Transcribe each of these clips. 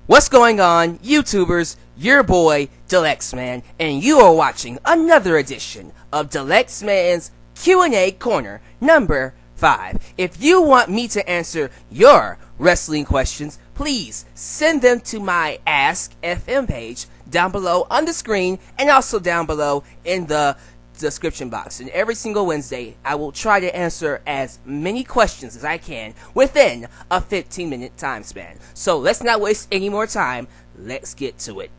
What's going on, YouTubers? Your boy, Dalyxman, and you are watching another edition of Dalyxman's Q&A Corner number 5. If you want me to answer your wrestling questions, please send them to my Ask FM page down below on the screen and also down below in the description box. And every single Wednesday, I will try to answer as many questions as I can within a 15-minute time span. So let's not waste any more time. Let's get to it.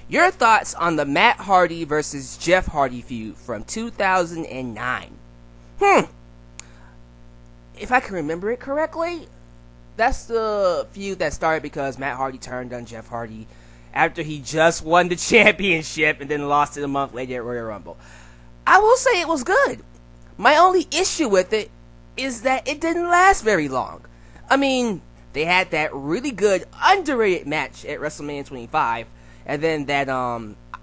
Your thoughts on the Matt Hardy versus Jeff Hardy feud from 2009. If I can remember it correctly, that's the feud that started because Matt Hardy turned on Jeff Hardy after he just won the championship and then lost it a month later at Royal Rumble. I will say it was good. My only issue with it is that it didn't last very long. I mean, they had that really good underrated match at WrestleMania 25, and then that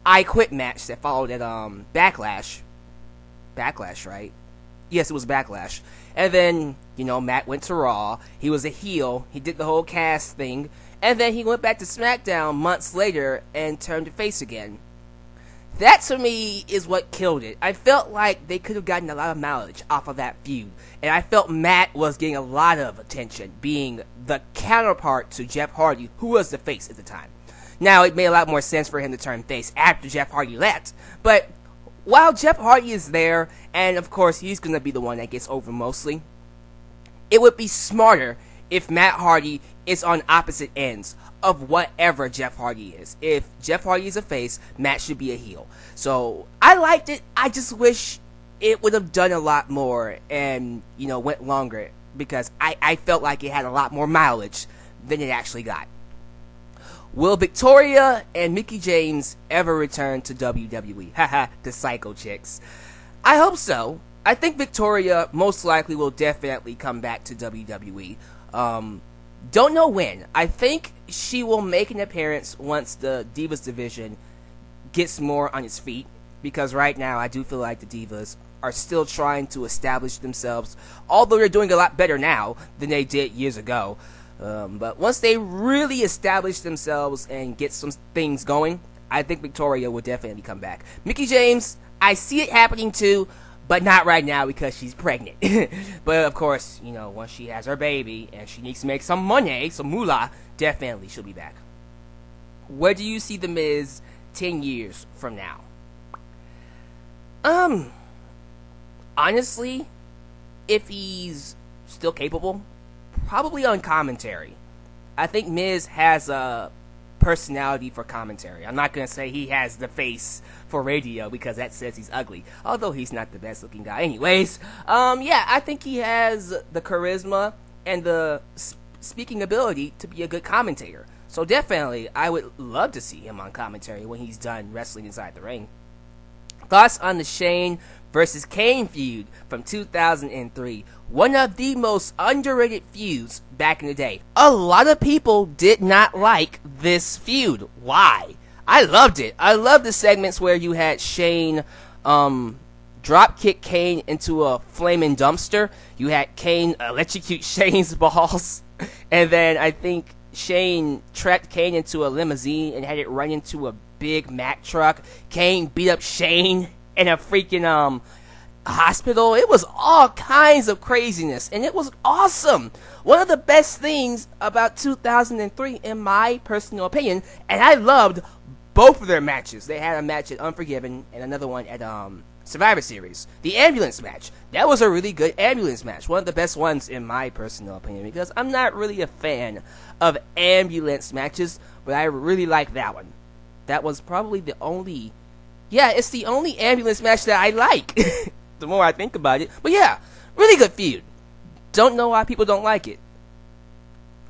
I Quit match that followed at Backlash. Backlash, right? Yes, it was Backlash. And then, Matt went to Raw. He was a heel. He did the whole cast thing. And then he went back to SmackDown months later and turned to face again. That, to me, is what killed it. I felt like they could have gotten a lot of mileage off of that feud. And I felt Matt was getting a lot of attention, being the counterpart to Jeff Hardy, who was the face at the time. Now, it made a lot more sense for him to turn face after Jeff Hardy left. But while Jeff Hardy is there, and of course he's going to be the one that gets over mostly, it would be smarter if Matt Hardy is on opposite ends of whatever Jeff Hardy is. If Jeff Hardy is a face, Matt should be a heel. So, I liked it. I just wish it would have done a lot more and, went longer. Because I felt like it had a lot more mileage than it actually got. Will Victoria and Mickie James ever return to WWE? Haha, the Psycho Chicks. I hope so. I think Victoria most likely will definitely come back to WWE. Don't know when. I think she will make an appearance once the Divas division gets more on its feet. Because right now, I do feel like the Divas are still trying to establish themselves. Although they're doing a lot better now than they did years ago. But once they really establish themselves and get some things going, I think Victoria will definitely come back. Mickie James, I see it happening too. But not right now because she's pregnant. But of course, once she has her baby and she needs to make some money, some moolah, definitely she'll be back. Where do you see The Miz 10 years from now? Honestly, if he's still capable, probably on commentary. I think Miz has a personality for commentary. I'm not going to say he has the face for radio because that says he's ugly. Although he's not the best looking guy anyways. Yeah, I think he has the charisma and the speaking ability to be a good commentator. So definitely, I would love to see him on commentary when he's done wrestling inside the ring. Thoughts on the Shane versus Kane feud from 2003. One of the most underrated feuds back in the day. A lot of people did not like this feud. Why? I loved it. I loved the segments where you had Shane drop kick Kane into a flaming dumpster. You had Kane electrocute Shane's balls. And then I think Shane tracked Kane into a limousine and had it run into a big Mack truck. Kane beat up Shane in a freaking hospital. It was all kinds of craziness, and it was awesome. One of the best things about 2003, in my personal opinion, and I loved both of their matches. They had a match at Unforgiven and another one at Survivor Series. The ambulance match. That was a really good ambulance match. One of the best ones in my personal opinion, because I'm not really a fan of ambulance matches, but I really like that one. That was probably the only... Yeah, it's the only ambulance match that I like. The more I think about it. But yeah, really good feud. Don't know why people don't like it.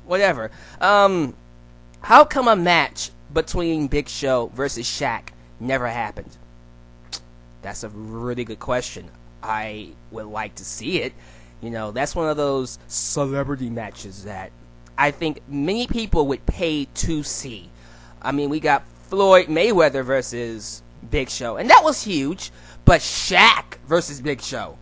Whatever. How come a match between Big Show versus Shaq never happened? That's a really good question. I would like to see it. That's one of those celebrity matches that I think many people would pay to see. I mean, we got Floyd Mayweather versus Big Show, and that was huge. But Shaq versus Big Show,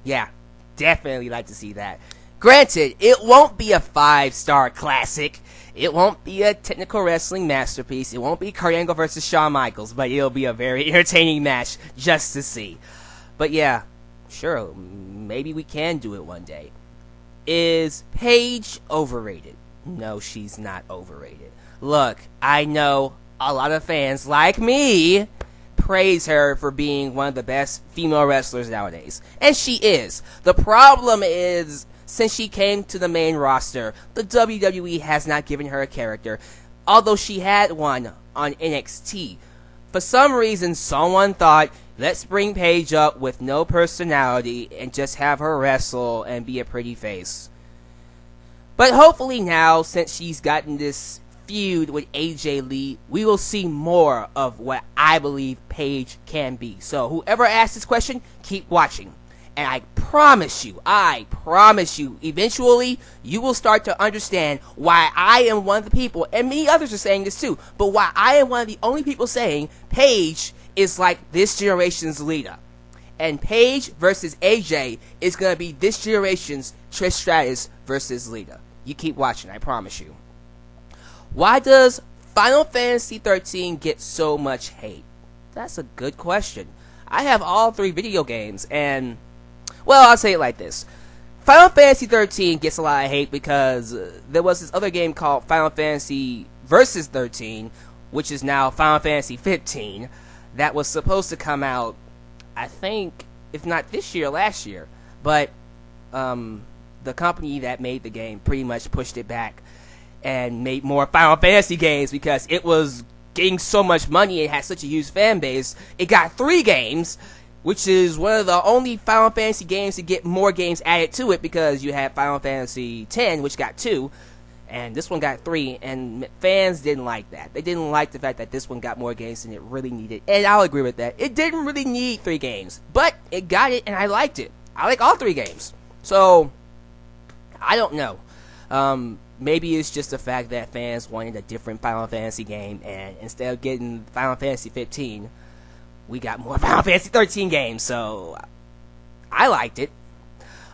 yeah, definitely like to see that. Granted, it won't be a 5-star classic. It won't be a technical wrestling masterpiece. It won't be Kurt Angle versus Shawn Michaels, but it'll be a very entertaining match just to see. But yeah, sure, maybe we can do it one day. Is Paige overrated? No, she's not overrated. Look, I know a lot of fans like me praise her for being one of the best female wrestlers nowadays. And she is. The problem is, since she came to the main roster, the WWE has not given her a character, although she had one on NXT. For some reason, someone thought, let's bring Paige up with no personality and just have her wrestle and be a pretty face. But hopefully now, since she's gotten this feud with AJ Lee, we will see more of what I believe Paige can be. So whoever asked this question, keep watching. And I promise you, eventually you will start to understand why I am one of the people, and many others are saying this too, but why I am one of the only people saying Paige is like this generation's Lita. And Paige versus AJ is going to be this generation's Trish Stratus versus Lita. You keep watching, I promise you. Why does Final Fantasy XIII get so much hate? That's a good question. I have all 3 video games, and, well, I'll say it like this. Final Fantasy XIII gets a lot of hate because there was this other game called Final Fantasy Versus 13, which is now Final Fantasy 15, that was supposed to come out, I think, if not this year, last year. But the company that made the game pretty much pushed it back and made more Final Fantasy games because it was getting so much money and had such a huge fan base. It got 3 games, which is one of the only Final Fantasy games to get more games added to it, because you had Final Fantasy X, which got 2, and this one got 3, and fans didn't like that. They didn't like the fact that this one got more games than it really needed, and I'll agree with that. It didn't really need 3 games, but it got it, and I liked it. I like all 3 games. So, I don't know. Maybe it's just the fact that fans wanted a different Final Fantasy game, and instead of getting Final Fantasy 15, we got more Final Fantasy 13 games, so I liked it.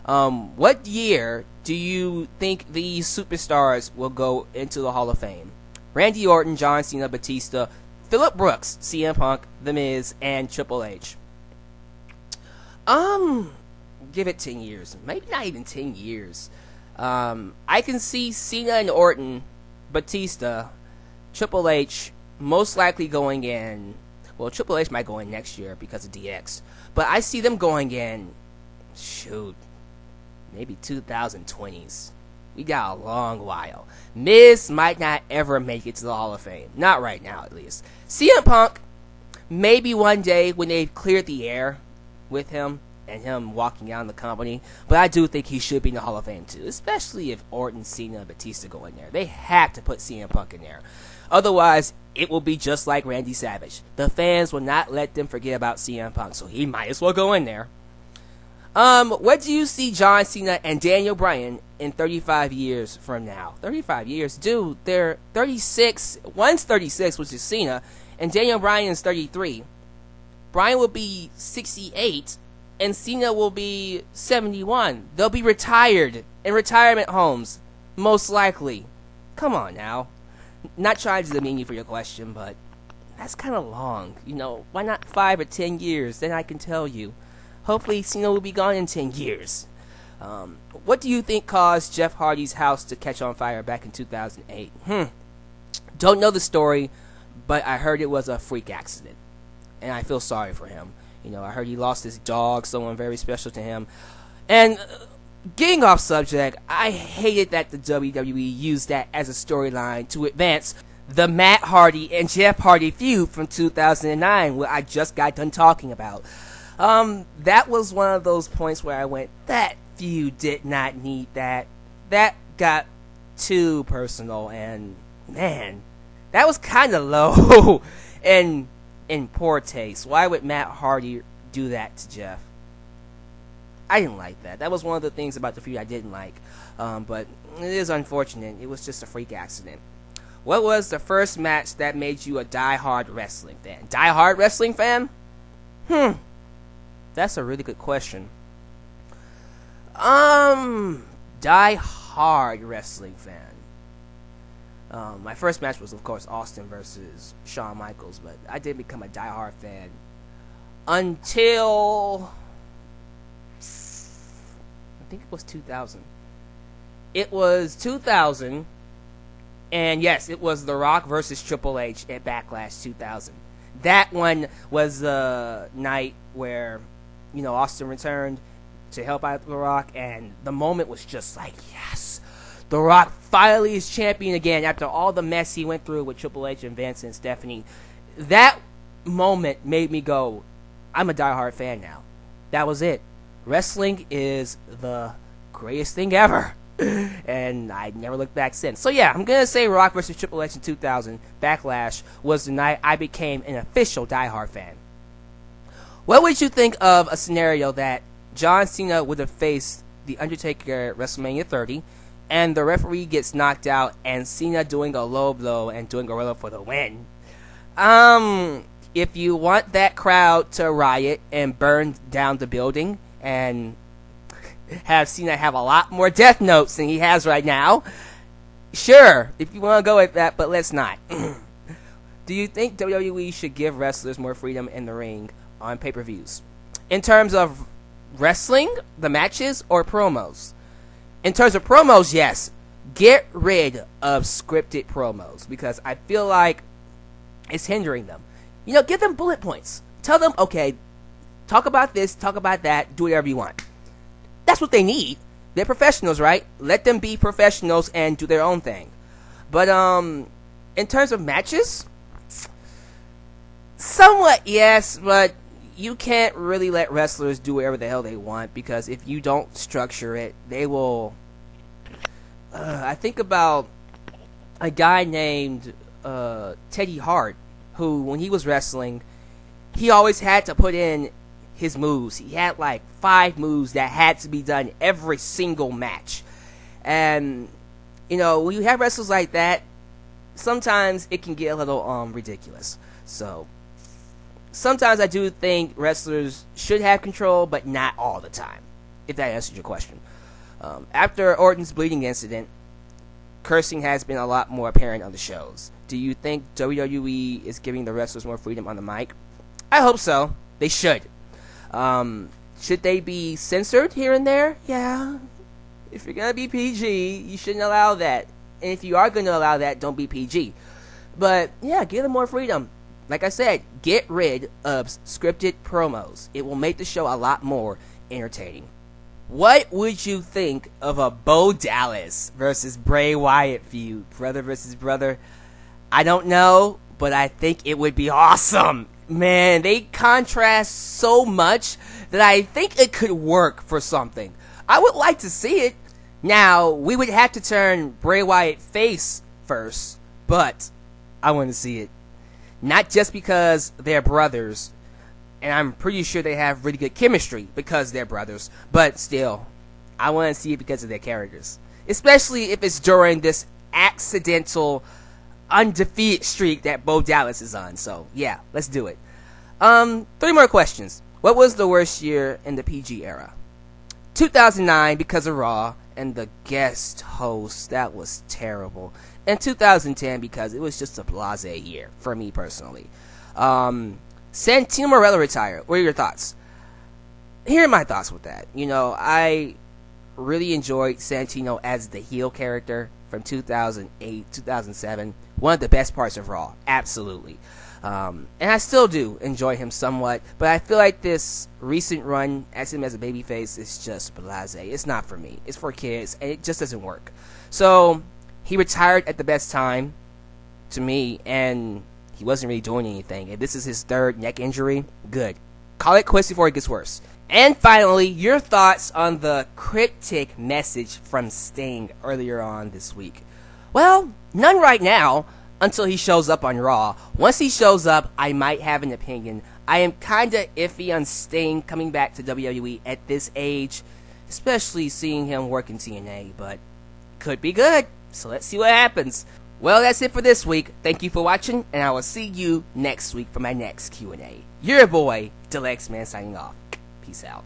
What year do you think these superstars will go into the Hall of Fame? Randy Orton, John Cena, Batista, Phillip Brooks, CM Punk, The Miz, and Triple H. Give it 10 years. Maybe not even 10 years. I can see Cena and Orton, Batista, Triple H most likely going in. Well, Triple H might go in next year because of DX. But I see them going in, maybe 2020s. We got a long while. Miz might not ever make it to the Hall of Fame. Not right now, at least. CM Punk, maybe one day when they've cleared the air with him and him walking out in the company. But I do think he should be in the Hall of Fame too, especially if Orton, Cena, and Batista go in there. They have to put CM Punk in there. Otherwise, it will be just like Randy Savage. The fans will not let them forget about CM Punk, so he might as well go in there. Where do you see John Cena and Daniel Bryan in 35 years from now? 35 years? Dude, they're 36. One's 36, which is Cena, and Daniel Bryan is 33. Bryan will be 68, and Cena will be 71. They'll be retired in retirement homes, most likely. Come on now. Not trying to demean you for your question, but that's kind of long. You know, why not 5 or 10 years? Then I can tell you. Hopefully, Cena will be gone in 10 years. What do you think caused Jeff Hardy's house to catch on fire back in 2008? Don't know the story, but I heard it was a freak accident. And I feel sorry for him. You know, I heard he lost his dog, someone very special to him. And getting off subject, I hated that the WWE used that as a storyline to advance the Matt Hardy and Jeff Hardy feud from 2009, what I just got done talking about. That was one of those points where I went, that feud did not need that. That got too personal, and man, that was kind of low and in poor taste. Why would Matt Hardy do that to Jeff? I didn't like that. That was one of the things about the feud I didn't like. But it is unfortunate. It was just a freak accident. What was the first match that made you a die-hard wrestling fan? Die-hard wrestling fan? That's a really good question. die-hard wrestling fan. My first match was, of course, Austin versus Shawn Michaels, but I did become a die-hard fan until I think it was 2000. It was 2000, and yes, it was The Rock versus Triple H at Backlash 2000. That one was the night where, Austin returned to help out The Rock, and the moment was just like, yes, The Rock finally is champion again after all the mess he went through with Triple H and Vince and Stephanie. That moment made me go, I'm a diehard fan now. That was it. Wrestling is the greatest thing ever. And I never looked back since. So yeah, I'm going to say Rock versus Triple H in 2000, Backlash, was the night I became an official diehard fan. What would you think of a scenario that John Cena would have faced The Undertaker at WrestleMania 30, and the referee gets knocked out, and Cena doing a low blow and doing gorilla for the win? If you want that crowd to riot and burn down the building, and have Cena have a lot more death notes than he has right now, sure, if you want to go with that, but let's not. Do you think WWE should give wrestlers more freedom in the ring on pay-per-views? In terms of wrestling, the matches, or promos? In terms of promos, yes. Get rid of scripted promos, because I feel like it's hindering them. Give them bullet points. Tell them, okay, talk about this, talk about that, do whatever you want. That's what they need. They're professionals, right? Let them be professionals and do their own thing. But in terms of matches, somewhat yes, but you can't really let wrestlers do whatever the hell they want, because if you don't structure it, they will. I think about a guy named Teddy Hart, who, when he was wrestling, he always had to put in his moves. He had like 5 moves that had to be done every single match. And, when you have wrestlers like that, sometimes it can get a little ridiculous. So, sometimes I do think wrestlers should have control, but not all the time, if that answers your question. After Orton's bleeding incident, cursing has been a lot more apparent on the shows. Do you think WWE is giving the wrestlers more freedom on the mic? I hope so. They should. Should they be censored here and there? Yeah. If you're going to be PG, you shouldn't allow that. And if you are going to allow that, don't be PG. But, yeah, give them more freedom. Like I said, get rid of scripted promos. It will make the show a lot more entertaining. What would you think of a Bo Dallas versus Bray Wyatt feud? Brother versus brother? I don't know, but I think it would be awesome. Man, they contrast so much that I think it could work for something. I would like to see it. Now, we would have to turn Bray Wyatt face first, but I want to see it. Not just because they're brothers, and I'm pretty sure they have really good chemistry because they're brothers, but still, I want to see it because of their characters. Especially if it's during this accidental undefeated streak that Bo Dallas is on. So yeah, let's do it. 3 more questions. What was the worst year in the PG era? 2009 because of Raw and the guest host, that was terrible. And 2010 because it was just a blasé year for me personally. Santino Marella retired. What are your thoughts? Here are my thoughts with that. I really enjoyed Santino as the heel character from 2008, 2007. One of the best parts of Raw. Absolutely. And I still do enjoy him somewhat, but I feel like this recent run as him as a babyface is just blasé. It's not for me. It's for kids, and it just doesn't work. So, he retired at the best time, to me, and he wasn't really doing anything. If this is his 3rd neck injury, good. Call it quits before it gets worse. And finally, your thoughts on the cryptic message from Sting earlier on this week. Well, none right now until he shows up on Raw. Once he shows up, I might have an opinion. I am kinda iffy on Sting coming back to WWE at this age, especially seeing him work in TNA, but could be good. So let's see what happens. Well, that's it for this week. Thank you for watching, and I will see you next week for my next Q&A. Your boy, Dalyxman, signing off. Peace out.